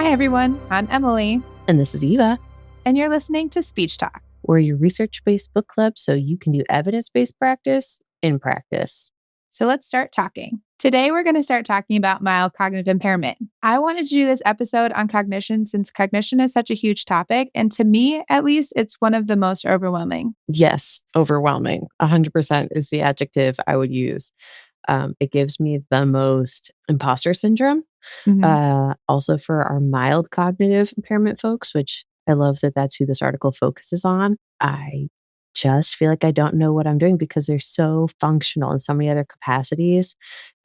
Hi, everyone. I'm Emily. And this is Eva. And you're listening to Speech Talk. We're your research-based book club so you can do evidence-based practice in practice. So let's start talking. Today, we're going to start talking about mild cognitive impairment. I wanted to do this episode on cognition since cognition is such a huge topic. And to me, at least, it's one of the most overwhelming. Yes, overwhelming. 100% is the adjective I would use. It gives me the most imposter syndrome. Also for our mild cognitive impairment folks, which I love that that's who this article focuses on. I just feel like I don't know what I'm doing because they're so functional in so many other capacities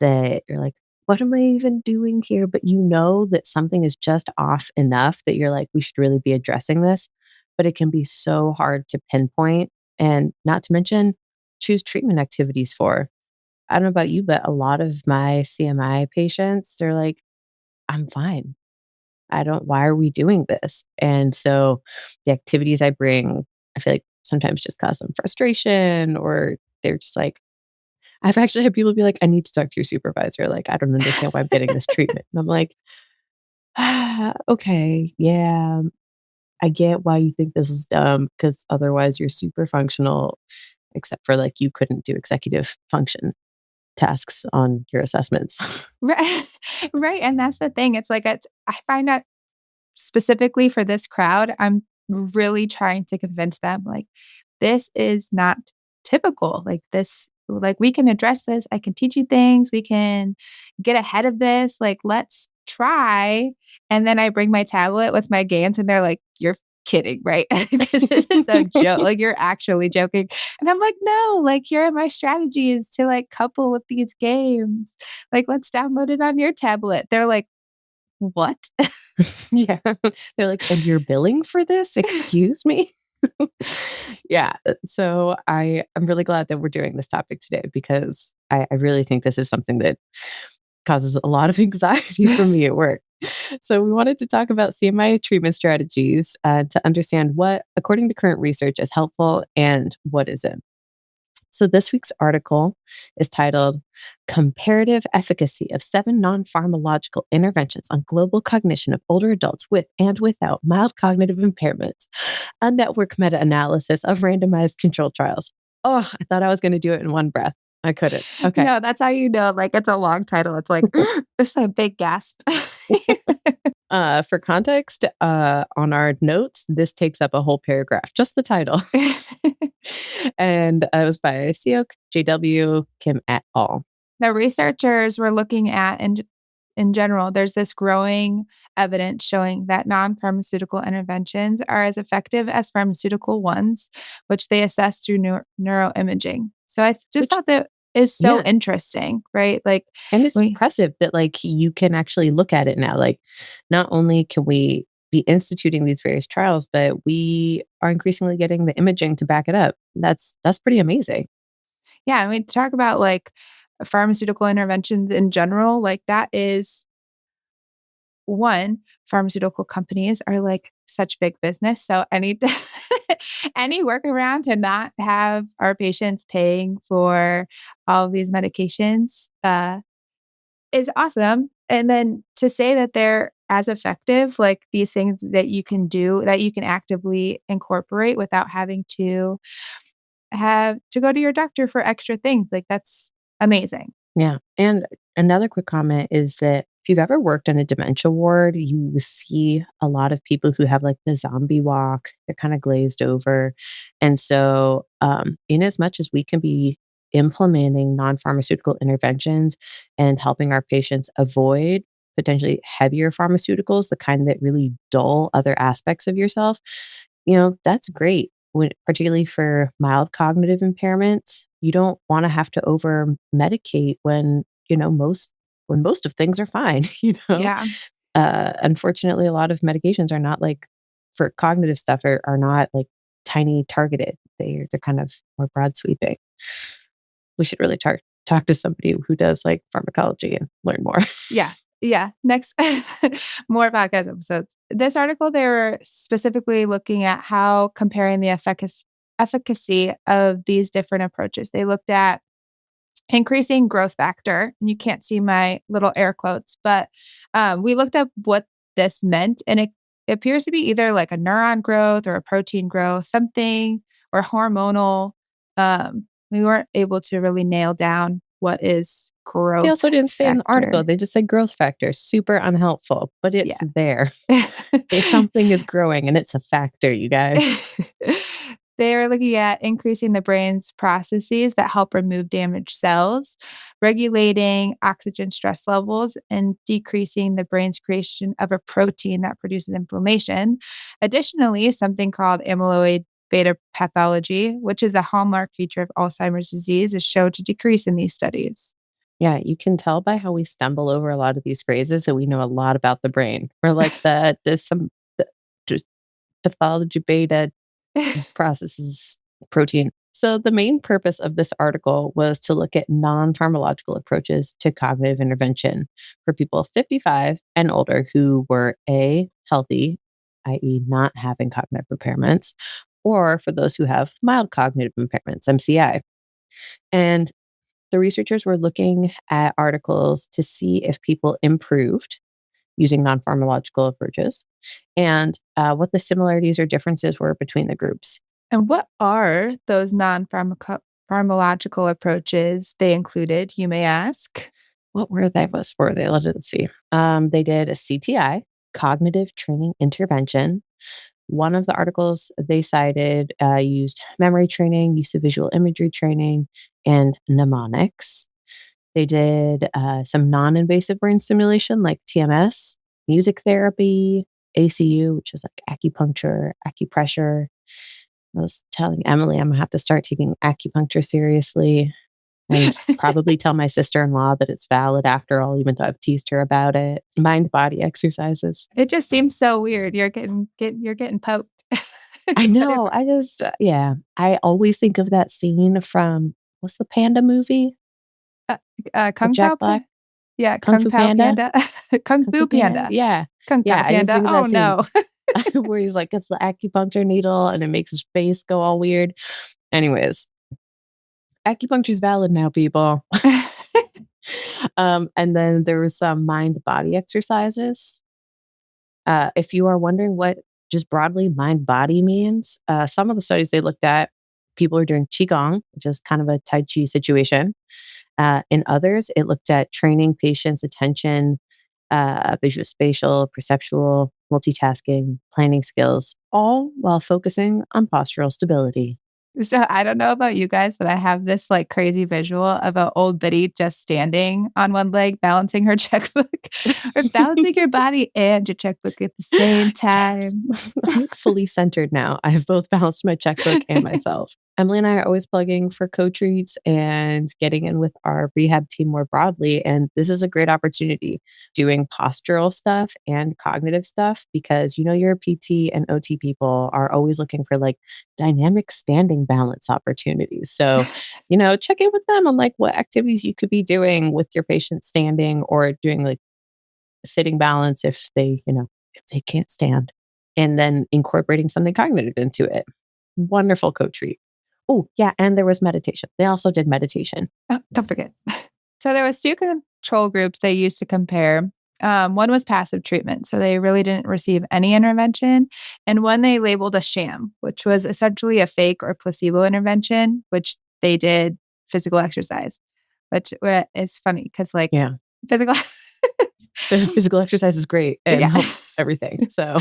that you're like, what am I even doing here? But you know that something is just off enough that you're like, we should really be addressing this. But it can be so hard to pinpoint and not to mention choose treatment activities for. I don't know about you, but a lot of my CMI patients, they're like, I'm fine. Why are we doing this? And so the activities I bring, I feel like sometimes just cause them frustration or they're just like, I've actually had people be like, I need to talk to your supervisor. Like, I don't understand why I'm getting this treatment. And I'm like, okay, yeah, I get why you think this is dumb because otherwise you're super functional, except for like you couldn't do executive function tasks on your assessments. Right. Right. And that's the thing. It's like, I find that specifically for this crowd, I'm really trying to convince them, like, this is not typical. Like, we can address this. I can teach you things. We can get ahead of this. Like, let's try. And then I bring my tablet with my games and they're like, you're kidding, right? This is a joke. Like, you're actually joking. And I'm like, no, like, here are my strategies to like couple with these games. Like, let's download it on your tablet. They're like, what? Yeah. They're like, and you're billing for this? Excuse me? Yeah. So I'm really glad that we're doing this topic today because I really think this is something that causes a lot of anxiety for me at work. So we wanted to talk about CMI treatment strategies to understand what, according to current research, is helpful and what isn't. So this week's article is titled Comparative Efficacy of 7 Non-Pharmacological Interventions on Global Cognition of Older Adults with and Without Mild Cognitive Impairments, a network meta-analysis of randomized controlled trials. Oh, I thought I was going to do it in one breath. I couldn't. Okay. No, that's how you know, like, it's a long title. It's like, it's a big gasp. For context, on our notes, this takes up a whole paragraph, just the title. And it was by Seok, JW, Kim et al. The researchers were looking at, in general, there's this growing evidence showing that non-pharmaceutical interventions are as effective as pharmaceutical ones, which they assess through neuroimaging. So I just thought that is so Yeah. interesting, right? Like, And it's impressive that like you can actually look at it now. Like not only can we be instituting these various trials, but we are increasingly getting the imaging to back it up. That's pretty amazing. yeah, and we talk about like pharmaceutical interventions in general, like that is one, pharmaceutical companies are like such big business. So any any workaround to not have our patients paying for all of these medications is awesome. And then to say that they're as effective, like these things that you can do, that you can actively incorporate without having to have to go to your doctor for extra things, like that's amazing. Yeah. And another quick comment is that if you've ever worked in a dementia ward, you see a lot of people who have like the zombie walk, they're kind of glazed over. And so, in as much as we can be implementing non pharmaceutical interventions and helping our patients avoid potentially heavier pharmaceuticals, the kind that really dull other aspects of yourself, that's great. Particularly for mild cognitive impairments, you don't want to have to over medicate when most of things are fine. Yeah. Unfortunately, a lot of medications are not like for cognitive stuff are not like tiny targeted. They're kind of more broad sweeping. We should really talk to somebody who does like pharmacology and learn more. Yeah. Yeah. Next, more podcast episodes. This article, they were specifically looking at how comparing the efficacy of these different approaches. They looked at increasing growth factor. And you can't see my little air quotes, but we looked up what this meant. And it appears to be either like a neuron growth or a protein growth, something or hormonal. We weren't able to really nail down what is They growth also didn't say in the article, factor. they just said growth factor, super unhelpful, but it's Yeah. there. Something is growing and it's a factor, you guys. They are looking at increasing the brain's processes that help remove damaged cells, regulating oxygen stress levels, and decreasing the brain's creation of a protein that produces inflammation. Additionally, something called amyloid beta pathology, which is a hallmark feature of Alzheimer's disease, is shown to decrease in these studies. Yeah, you can tell by how we stumble over a lot of these phrases that we know a lot about the brain. We're like there's some the, just pathology beta processes protein. So the main purpose of this article was to look at non-pharmacological approaches to cognitive intervention for people 55 and older who were A, healthy, i.e., not having cognitive impairments, or for those who have mild cognitive impairments, MCI. And the researchers were looking at articles to see if people improved using non pharmacological approaches and what the similarities or differences were between the groups. And what are those non-pharmacological approaches they included, you may ask? What were they? Let's see. They did a CTI, cognitive training intervention. One of the articles they cited used memory training, use of visual imagery training, and mnemonics. They did some non invasive brain stimulation like TMS, music therapy, ACU, which is like acupuncture, acupressure. I was telling Emily I'm going to have to start taking acupuncture seriously and probably tell my sister in law that it's valid after all, even though I've teased her about it. Mind body exercises. It just seems so weird. You're getting poked. I know. Whatever. Yeah. I always think of that scene from what's the panda movie Uh, with Kung Jack Pao Black? Kung Fu Pao Panda? Panda. Kung Kung Fu Fu Panda? Panda. Yeah. Kung Pao Yeah. I just Panda. think of Oh, that scene no. where he's like, gets the acupuncture needle and it makes his face go all weird. Anyways, acupuncture is valid now, people. And then there was some mind body exercises. If you are wondering what just broadly mind body means, some of the studies they looked at, people are doing Qigong, which is kind of a Tai Chi situation. In others, it looked at training patients' attention, visuospatial, perceptual, multitasking, planning skills, all while focusing on postural stability. So I don't know about you guys, but I have this like crazy visual of an old biddy just standing on one leg, balancing her checkbook or balancing your body and your checkbook at the same Yes. time. I'm like fully centered now. I have both balanced my checkbook and myself. Emily and I are always plugging for co-treats and getting in with our rehab team more broadly. And this is a great opportunity doing postural stuff and cognitive stuff because you know your PT and OT people are always looking for like dynamic standing balance opportunities. So, check in with them on like what activities you could be doing with your patient standing or doing like sitting balance if they can't stand, and then incorporating something cognitive into it. Wonderful co-treat. Oh, yeah, and there was meditation. They also did meditation. Oh, don't forget. So there was two control groups they used to compare. One was passive treatment, so they really didn't receive any intervention, and one they labeled a sham, which was essentially a fake or placebo intervention, which they did physical exercise, which is funny because like Yeah. physical, Physical exercise is great and yeah. helps everything. So,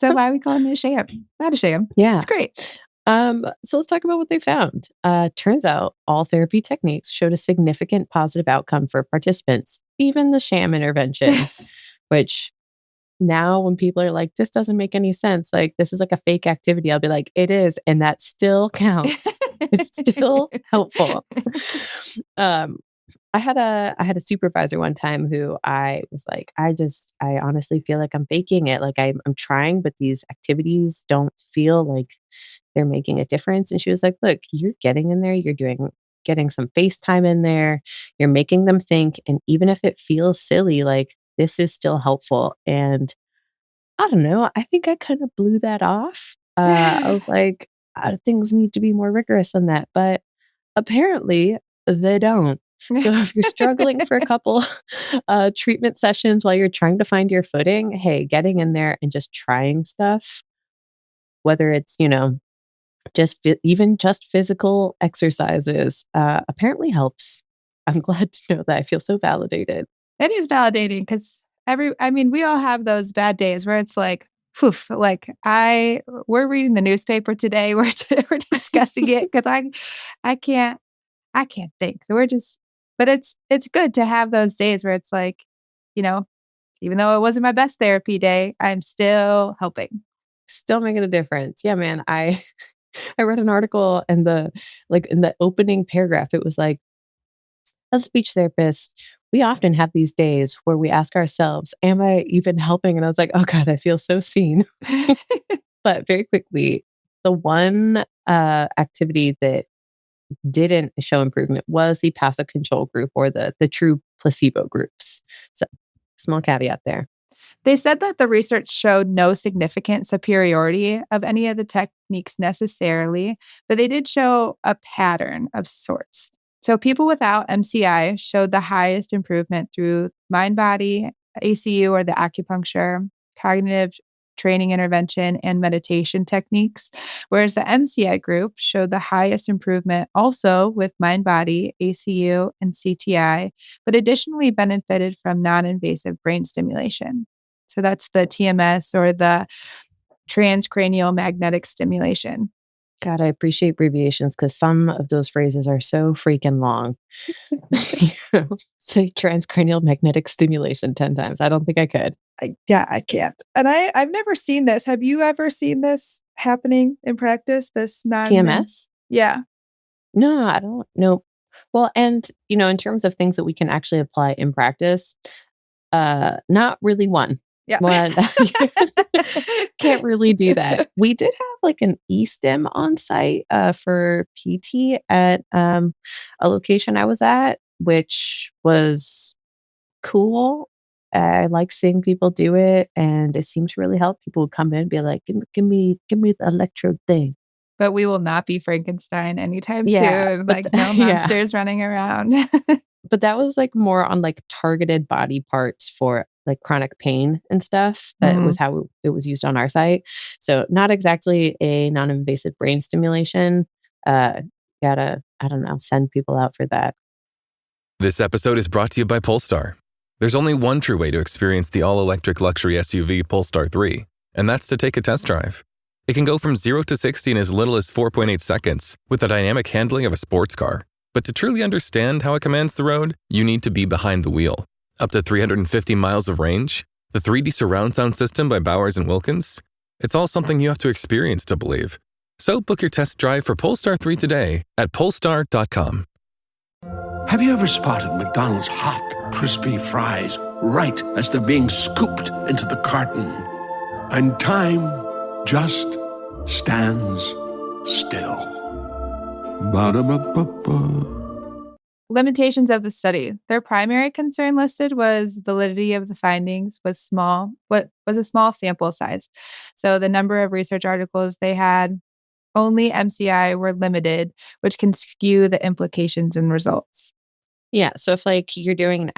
So why are we calling it a sham? Not a sham. yeah. It's great. So let's talk about what they found. Turns out all therapy techniques showed a significant positive outcome for participants, even the sham intervention, which now when people are like, this doesn't make any sense, like this is like a fake activity, I'll be like, it is, and that still counts. It's still helpful. Um, I had a supervisor one time who I was like, I honestly feel like I'm faking it. Like I'm trying, but these activities don't feel like they're making a difference. And she was like, look, you're getting in there, getting some FaceTime in there, you're making them think. And even if it feels silly, like this is still helpful. And I don't know, I think I kind of blew that off. I was like, things need to be more rigorous than that. But apparently they don't. So if you're struggling for a couple treatment sessions while you're trying to find your footing, hey, getting in there and just trying stuff, whether it's, even just physical exercises, apparently helps. I'm glad to know that. I feel so validated. It is validating because I mean, we all have those bad days where it's like, "Poof," like, we're reading the newspaper today, we're discussing it because I can't think. So we're just but it's good to have those days where it's like, you know, even though it wasn't my best therapy day, I'm still helping. Still making a difference. Yeah, man. I read an article and in the opening paragraph, it was like, as a speech therapist, we often have these days where we ask ourselves, am I even helping? And I was like, oh God, I feel so seen. But very quickly, the one activity that didn't show improvement was the passive control group or the true placebo groups. So small caveat there. They said that the research showed no significant superiority of any of the techniques necessarily, but they did show a pattern of sorts. So people without MCI showed the highest improvement through mind body, ACU or the acupuncture, cognitive training intervention, and meditation techniques, whereas the MCI group showed the highest improvement also with mind body, ACU, and CTI, but additionally benefited from non invasive brain stimulation. So that's the TMS or the transcranial magnetic stimulation. God, I appreciate abbreviations because some of those phrases are so freaking long. You know, say transcranial magnetic stimulation 10 times. I don't think I could. Yeah, I can't. And I've never seen this. Have you ever seen this happening in practice? This non TMS? Yeah. No, I don't know. Well, and in terms of things that we can actually apply in practice, not really one. Yeah. One can't really do that. We did have like an e-stim on site for PT at a location I was at, which was cool. I like seeing people do it, and it seems to really help. People would come in and be like, give me the electrode thing." But we will not be Frankenstein anytime Yeah, soon, but like, no yeah, monsters running around. but that was like more on like targeted body parts for like chronic pain and stuff. That was Mhm. how it was used on our site. So not exactly a non-invasive brain stimulation. Uh, gotta, I don't know, send people out for that. This episode is brought to you by Polestar. There's only one true way to experience the all-electric luxury SUV Polestar 3, and that's to take a test drive. It can go from 0 to 60 in as little as 4.8 seconds with the dynamic handling of a sports car. But to truly understand how it commands the road, you need to be behind the wheel. Up to 350 miles of range, the 3D surround sound system by Bowers & Wilkins. It's all something you have to experience to believe. So book your test drive for Polestar 3 today at polestar.com. Have you ever spotted McDonald's hot, crispy fries right as they're being scooped into the carton? And time just stands still. Ba-da-ba-ba-ba. Limitations of the study. Their primary concern listed was validity of the findings was small, what was a small sample size. So the number of research articles they had, only MCI were limited, which can skew the implications and results. Yeah. So if like you're doing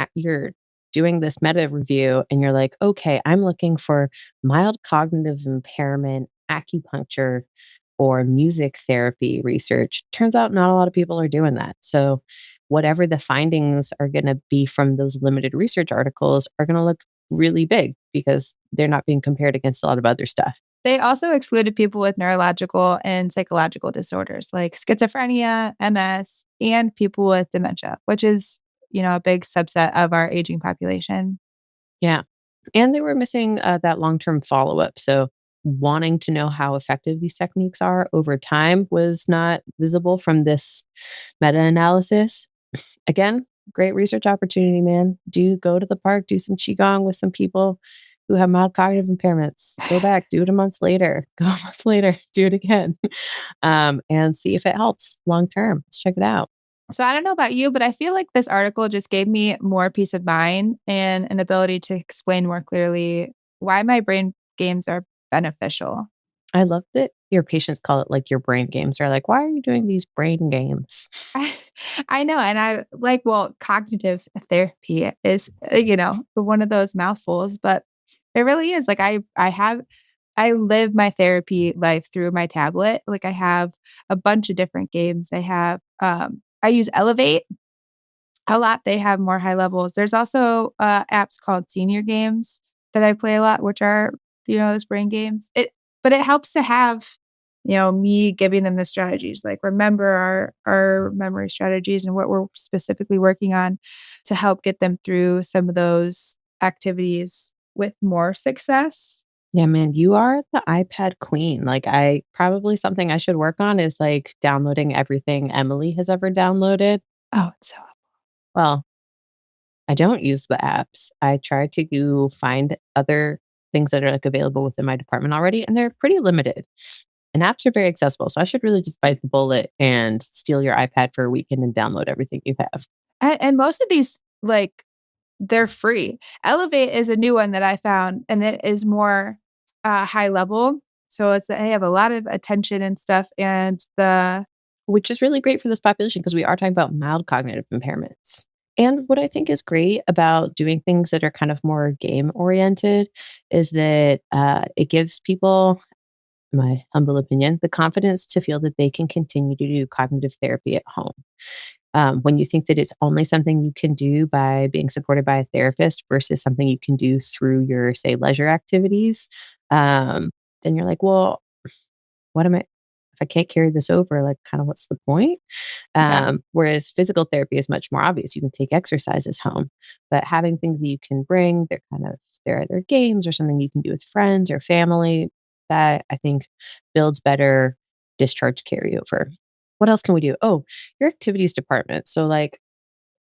this meta review and you're like, okay, I'm looking for mild cognitive impairment, acupuncture, or music therapy research, turns out not a lot of people are doing that. So whatever the findings are going to be from those limited research articles are going to look really big because they're not being compared against a lot of other stuff. They also excluded people with neurological and psychological disorders like schizophrenia, MS, and people with dementia, which is, a big subset of our aging population. Yeah. And they were missing that long term follow up. So, wanting to know how effective these techniques are over time was not visible from this meta analysis. Again, great research opportunity, man. Do go to the park, do some Qigong with some people who have mild cognitive impairments. Go back, do it a month later, go a month later, do it again, and see if it helps long term. Let's check it out. So I don't know about you, but I feel like this article just gave me more peace of mind and an ability to explain more clearly why my brain games are beneficial. I loved it. Your patients call it like your brain games. They're like, why are you doing these brain games? I I know, and I like, well, cognitive therapy is, one of those mouthfuls, but it really is. Like, I live my therapy life through my tablet. Like, I have a bunch of different games. I use Elevate a lot. They have more high levels. There's also, apps called Senior Games that I play a lot, which are, those brain games. But it helps to have, me giving them the strategies, like, remember our memory strategies and what we're specifically working on to help get them through some of those activities with more success. Yeah, man, you are the iPad queen. Like, I probably something I should work on is like downloading everything Emily has ever downloaded. Oh, it's so Well, I don't use the apps. I try to find other things that are like available within my department already, and they're pretty limited. And apps are very accessible. So I should really just bite the bullet and steal your iPad for a weekend and download everything you have. and most of these, like, they're free. Elevate is a new one that I found, and it is more, high level. So they have a lot of attention and stuff, and Which is really great for this population because we are talking about mild cognitive impairments. And what I think is great about doing things that are kind of more game oriented is that it gives people, in my humble opinion, the confidence to feel that they can continue to do cognitive therapy at home. When you think that it's only something you can do by being supported by a therapist versus something you can do through your, say, leisure activities, um, then you're like, well, what am I? If I can't carry this over, like, kind of what's the point? yeah. Whereas physical therapy is much more obvious. You can take exercises home, but having things that you can bring, they're either games or something you can do with friends or family that I think builds better discharge carryover. What else can we do? Oh, your activities department. So, like,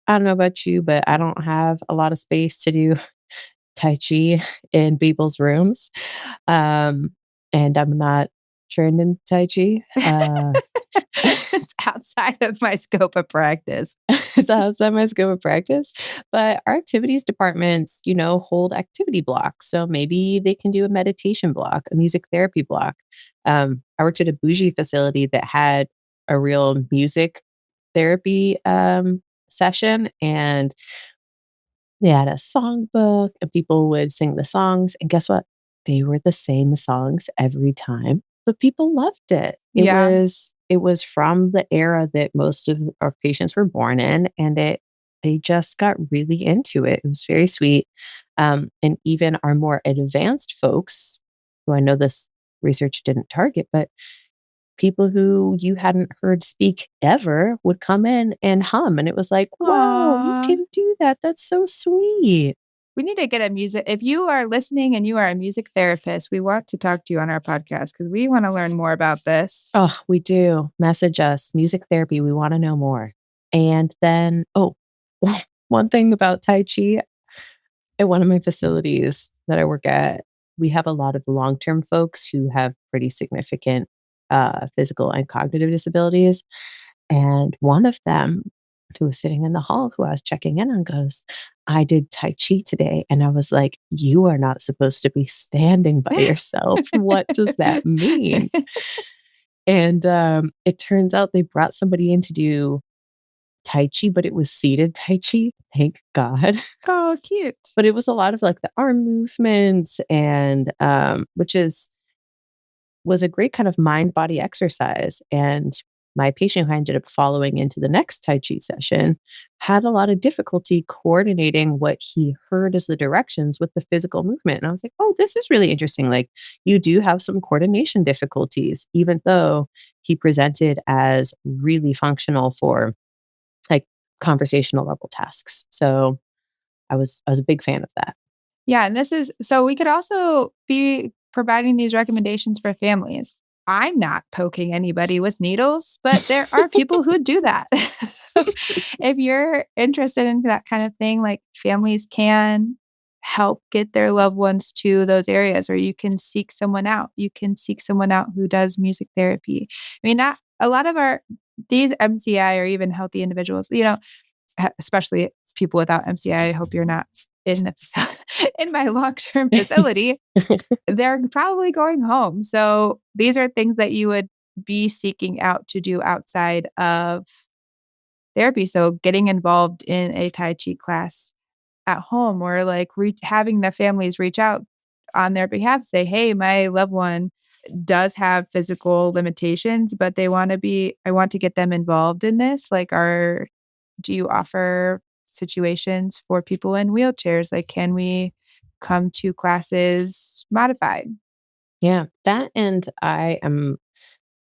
I don't know about you, but I don't have a lot of space to do Tai Chi in people's rooms. Um, and I'm not trained in Tai Chi. It's outside of my scope of practice. It's outside my scope of practice. But our activities departments, hold activity blocks. So maybe they can do a meditation block, a music therapy block. I worked at a bougie facility that had a real music therapy session, and they had a songbook, and people would sing the songs. And guess what? They were the same songs every time, but people loved it. Yeah. It was from the era that most of our patients were born in, and they just got really into it. It was very sweet. And even our more advanced folks, who I know this research didn't target, but people who you hadn't heard speak ever would come in and hum. And it was like, wow, you Aw. can do that. That's so sweet. We need to get a music if you are listening and you are a music therapist, we want to talk to you on our podcast because we wanna learn more about this. Oh, we do. Message us, music therapy. We want to know more. And then, oh, one thing about Tai Chi at one of my facilities that I work at, we have a lot of long term folks who have pretty significant physical and cognitive disabilities. And one of them, who was sitting in the hall, who I was checking in on, goes, I did Tai Chi today. And I was like, you are not supposed to be standing by yourself. What does that mean? And it turns out they brought somebody in to do Tai Chi, but it was seated Tai Chi. Thank God. Oh, cute. But it was a lot of like the arm movements and which was a great kind of mind body exercise. And my patient who I ended up following into the next Tai Chi session had a lot of difficulty coordinating what he heard as the directions with the physical movement. And I was like, oh, this is really interesting. Like, you do have some coordination difficulties, even though he presented as really functional for like conversational level tasks. So I was a big fan of that. Yeah, and this is so we could also be providing these recommendations for families. I'm not poking anybody with needles, but there are people who do that. So if you're interested in that kind of thing, like families can help get their loved ones to those areas, or you can seek someone out. You can seek someone out who does music therapy. I mean, not a lot of these MCI or even healthy individuals, especially people without MCI. I hope you're not in the in my long-term facility, they're probably going home. So these are things that you would be seeking out to do outside of therapy. So getting involved in a Tai Chi class at home or like having the families reach out on their behalf, say, hey, my loved one does have physical limitations, but I want to get them involved in this. Like, do you offer situations for people in wheelchairs? Like, can we come to classes modified? Yeah, that and I am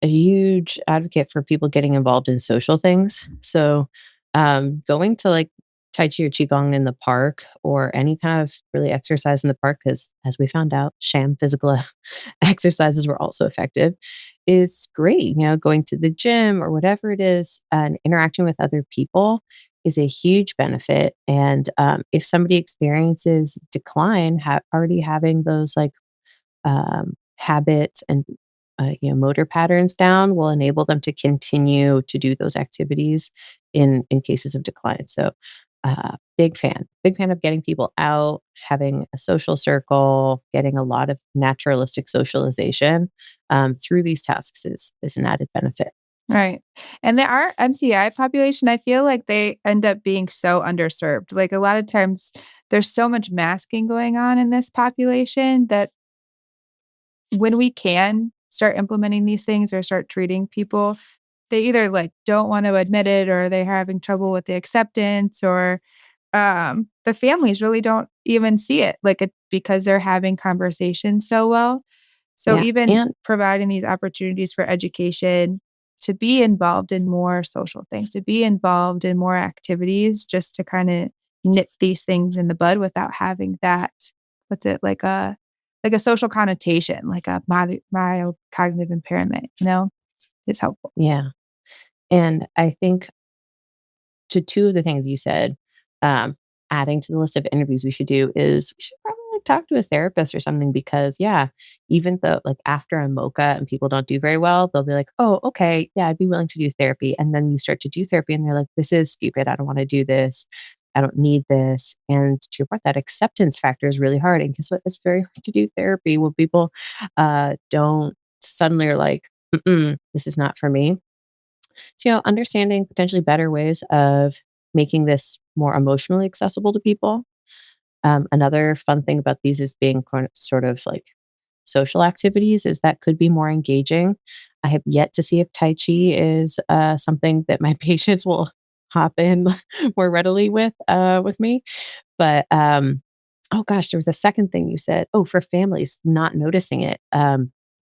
a huge advocate for people getting involved in social things. So, going to like Tai Chi or Qigong in the park or any kind of really exercise in the park, because as we found out, sham physical exercises were also effective, is great. Going to the gym or whatever it is and interacting with other people is a huge benefit. And if somebody experiences decline, already having those like habits and motor patterns down will enable them to continue to do those activities in cases of decline. So, big fan of getting people out, having a social circle, getting a lot of naturalistic socialization through these tasks is an added benefit. Right. And our MCI population, I feel like they end up being so underserved. Like a lot of times there's so much masking going on in this population that when we can start implementing these things or start treating people, they either like don't want to admit it or they're having trouble with the acceptance or the families really don't even see it like it because they're having conversations so well. So Yeah, even and providing these opportunities for education to be involved in more social things, to be involved in more activities, just to kind of nip these things in the bud without having that, what's it, like a social connotation, like a mild cognitive impairment, is helpful. yeah, and I think to two of the things you said, um, adding to the list of interviews we should do is we should probably like talk to a therapist or something because yeah, even though like after a mocha and people don't do very well, they'll be like, oh, okay, yeah, I'd be willing to do therapy. And then you start to do therapy and they're like, this is stupid. I don't want to do this. I don't need this. And to your point, that acceptance factor is really hard. And guess what? It's very hard to do therapy when people don't suddenly are like, this is not for me. So, understanding potentially better ways of making this more emotionally accessible to people. Another fun thing about these is being sort of like social activities is that could be more engaging. I have yet to see if Tai Chi is something that my patients will hop in more readily with me. But oh gosh, there was a second thing you said. Oh, for families not noticing it.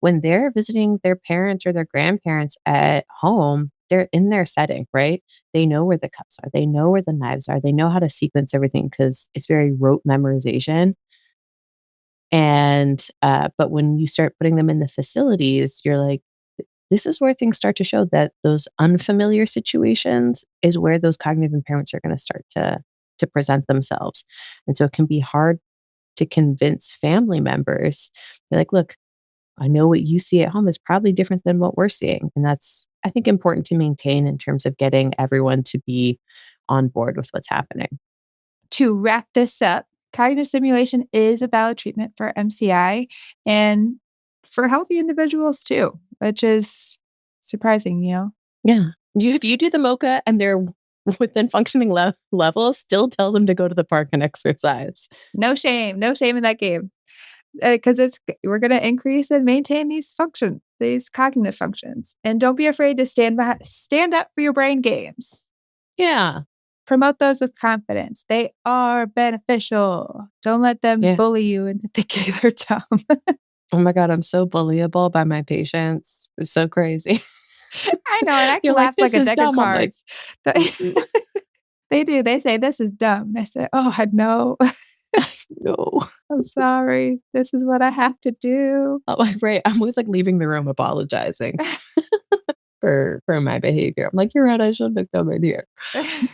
When they're visiting their parents or their grandparents at home, they're in their setting, right? They know where the cups are. They know where the knives are. They know how to sequence everything because it's very rote memorization. And but when you start putting them in the facilities, you're like, this is where things start to show that those unfamiliar situations is where those cognitive impairments are going to start to present themselves. And so it can be hard to convince family members. Be like, look, I know what you see at home is probably different than what we're seeing. And that's, I think, important to maintain in terms of getting everyone to be on board with what's happening. To wrap this up, cognitive stimulation is a valid treatment for MCI and for healthy individuals too, which is surprising. Yeah. If you do the mocha and they're within functioning levels, still tell them to go to the park and exercise. No shame in that game. Because we're going to increase and maintain these cognitive functions. And don't be afraid to stand up for your brain games. Yeah. Promote those with confidence. They are beneficial. Don't let them Yeah. bully you into thinking they're dumb. Oh my God, I'm so bullyable by my patients. It's so crazy. I know, and I You're like, collapse like this a is deck of dumb. I'm like, cards. They "Mm-mm." they do. They say, "This is dumb." And I say, "Oh, I know. No. I'm sorry. This is what I have to do." I'm like, right. I'm always like leaving the room apologizing for my behavior. I'm like, you're right. I shouldn't have come in here.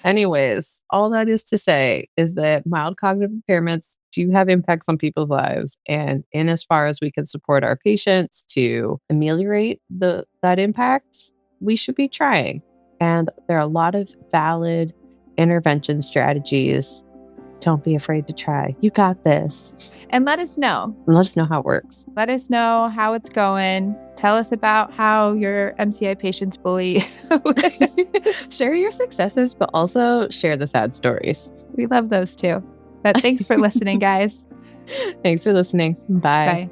Anyways, all that is to say is that mild cognitive impairments do have impacts on people's lives. And in as far as we can support our patients to ameliorate that impact, we should be trying. And there are a lot of valid intervention strategies Don't be afraid to try. You got this. And let us know. And let us know how it works. Let us know how it's going. Tell us about how your MCI patients bully. Share your successes, but also share the sad stories. We love those too. But thanks for listening, guys. Thanks for listening. Bye. Bye.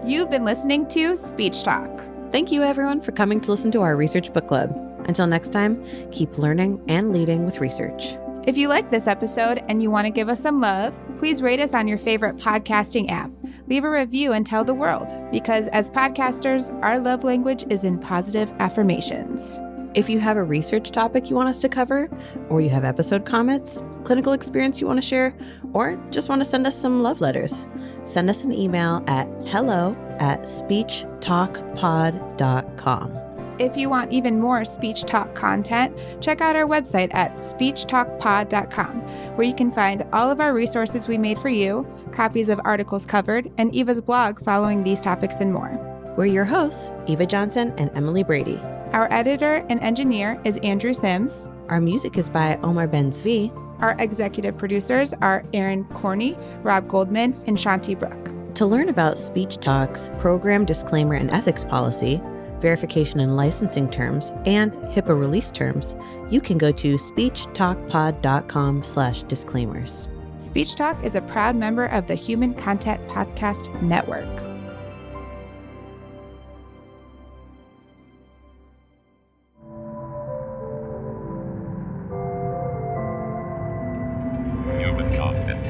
You've been listening to Speech Talk. Thank you, everyone, for coming to listen to our research book club. Until next time, keep learning and leading with research. If you like this episode and you want to give us some love, please rate us on your favorite podcasting app. Leave a review and tell the world, because as podcasters, our love language is in positive affirmations. If you have a research topic you want us to cover, or you have episode comments, clinical experience you want to share, or just want to send us some love letters, send us an email at hello@speechtalkpod.com. If you want even more Speech Talk content, check out our website at speechtalkpod.com, where you can find all of our resources we made for you, copies of articles covered, and Eva's blog following these topics and more. We're your hosts, Eva Johnson and Emily Brady. Our editor and engineer is Andrew Sims. Our music is by Omar Ben-Zvi. Our executive producers are Aaron Corney, Rob Goldman, and Shanti Brook. To learn about Speech Talk's program disclaimer and ethics policy, verification and licensing terms, and HIPAA release terms, you can go to speechtalkpod.com/disclaimers. Speech Talk is a proud member of the Human Content Podcast Network. Human content.